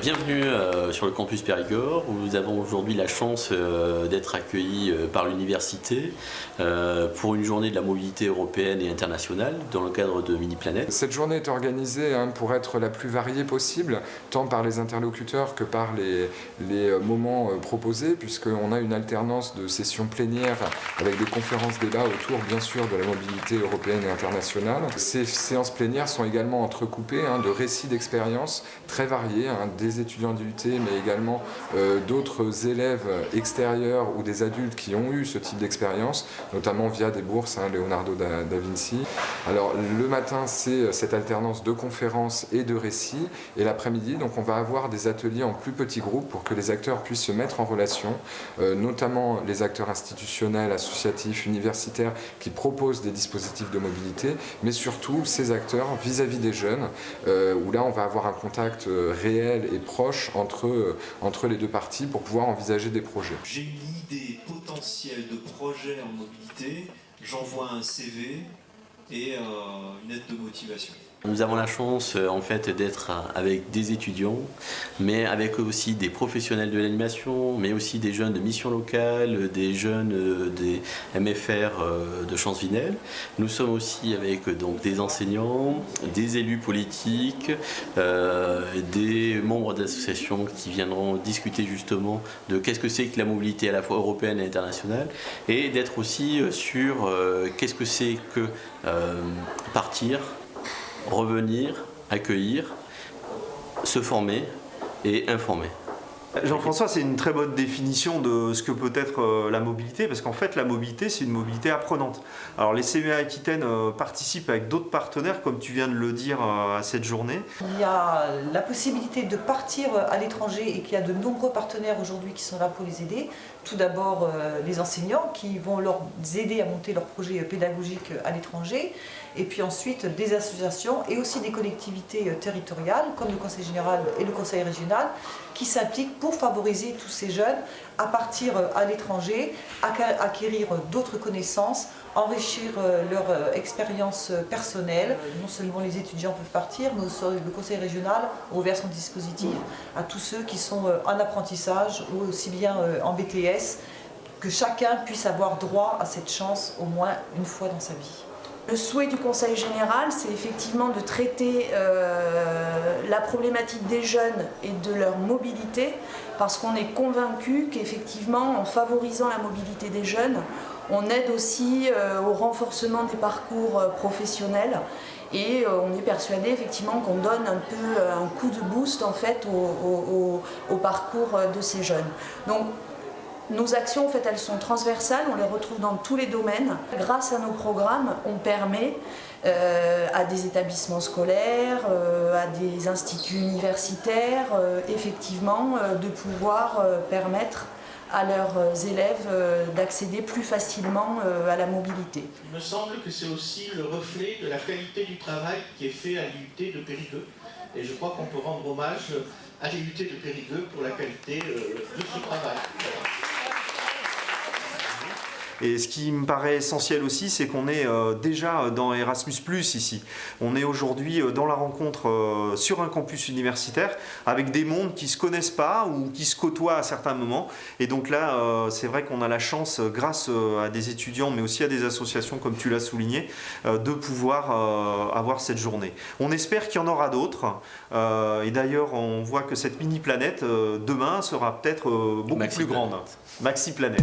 Bienvenue sur le campus Périgord où nous avons aujourd'hui la chance d'être accueillis par l'université pour une journée de la mobilité européenne et internationale dans le cadre de Mini-Planète. Cette journée est organisée pour être la plus variée possible, tant par les interlocuteurs que par les moments proposés, puisqu'on a une alternance de sessions plénières avec des conférences débats autour bien sûr de la mobilité européenne et internationale. Ces séances plénières sont également entrecoupées de récits d'expériences très variés, des étudiants d'UT mais également d'autres élèves extérieurs ou des adultes qui ont eu ce type d'expérience, notamment via des bourses, Leonardo da Vinci. Alors le matin c'est cette alternance de conférences et de récits, et l'après-midi donc on va avoir des ateliers en plus petits groupes pour que les acteurs puissent se mettre en relation, notamment les acteurs institutionnels, associatifs, universitaires qui proposent des dispositifs de mobilité, mais surtout ces acteurs vis-à-vis des jeunes, où là on va avoir un contact réel et proche entre les deux parties pour pouvoir envisager des projets. J'ai une idée potentielle de projet en mobilité, j'envoie un CV et une lettre de motivation. Nous avons la chance en fait d'être avec des étudiants, mais avec aussi des professionnels de l'animation, mais aussi des jeunes de mission locale, des jeunes des MFR de Champs-Vinel. Nous sommes aussi avec donc des enseignants, des élus politiques, des membres d'associations qui viendront discuter justement de qu'est-ce que c'est que la mobilité à la fois européenne et internationale, et d'être aussi sur qu'est-ce que c'est que partir, revenir, accueillir, se former et informer. Jean-François, c'est une très bonne définition de ce que peut être la mobilité, parce qu'en fait la mobilité c'est une mobilité apprenante. Alors les CEA Aquitaine participent avec d'autres partenaires, comme tu viens de le dire, à cette journée. Il y a la possibilité de partir à l'étranger et qu'il y a de nombreux partenaires aujourd'hui qui sont là pour les aider. Tout d'abord les enseignants qui vont leur aider à monter leur projet pédagogique à l'étranger, et puis ensuite des associations et aussi des collectivités territoriales comme le Conseil général et le Conseil régional qui s'impliquent pour favoriser tous ces jeunes à partir à l'étranger, acquérir d'autres connaissances, enrichir leur expérience personnelle. Non seulement les étudiants peuvent partir, mais aussi le Conseil régional a ouvert son dispositif à tous ceux qui sont en apprentissage ou aussi bien en BTS, que chacun puisse avoir droit à cette chance au moins une fois dans sa vie. Le souhait du Conseil général, c'est effectivement de traiter la problématique des jeunes et de leur mobilité, parce qu'on est convaincu qu'effectivement, en favorisant la mobilité des jeunes, on aide aussi au renforcement des parcours professionnels, et on est persuadé effectivement qu'on donne un peu un coup de boost en fait au parcours de ces jeunes. Donc, nos actions, en fait, elles sont transversales, on les retrouve dans tous les domaines. Grâce à nos programmes, on permet à des établissements scolaires, à des instituts universitaires, effectivement, de pouvoir permettre à leurs élèves d'accéder plus facilement à la mobilité. Il me semble que c'est aussi le reflet de la qualité du travail qui est fait à l'IUT de Périgueux. Et je crois qu'on peut rendre hommage à l'IUT de Périgueux pour la qualité de ce travail. Et ce qui me paraît essentiel aussi, c'est qu'on est déjà dans Erasmus+, ici. On est aujourd'hui dans la rencontre sur un campus universitaire avec des mondes qui ne se connaissent pas ou qui se côtoient à certains moments. Et donc là, c'est vrai qu'on a la chance, grâce à des étudiants, mais aussi à des associations, comme tu l'as souligné, de pouvoir avoir cette journée. On espère qu'il y en aura d'autres. Et d'ailleurs, on voit que cette mini-planète, demain, sera peut-être beaucoup plus grande. Maxi-planète.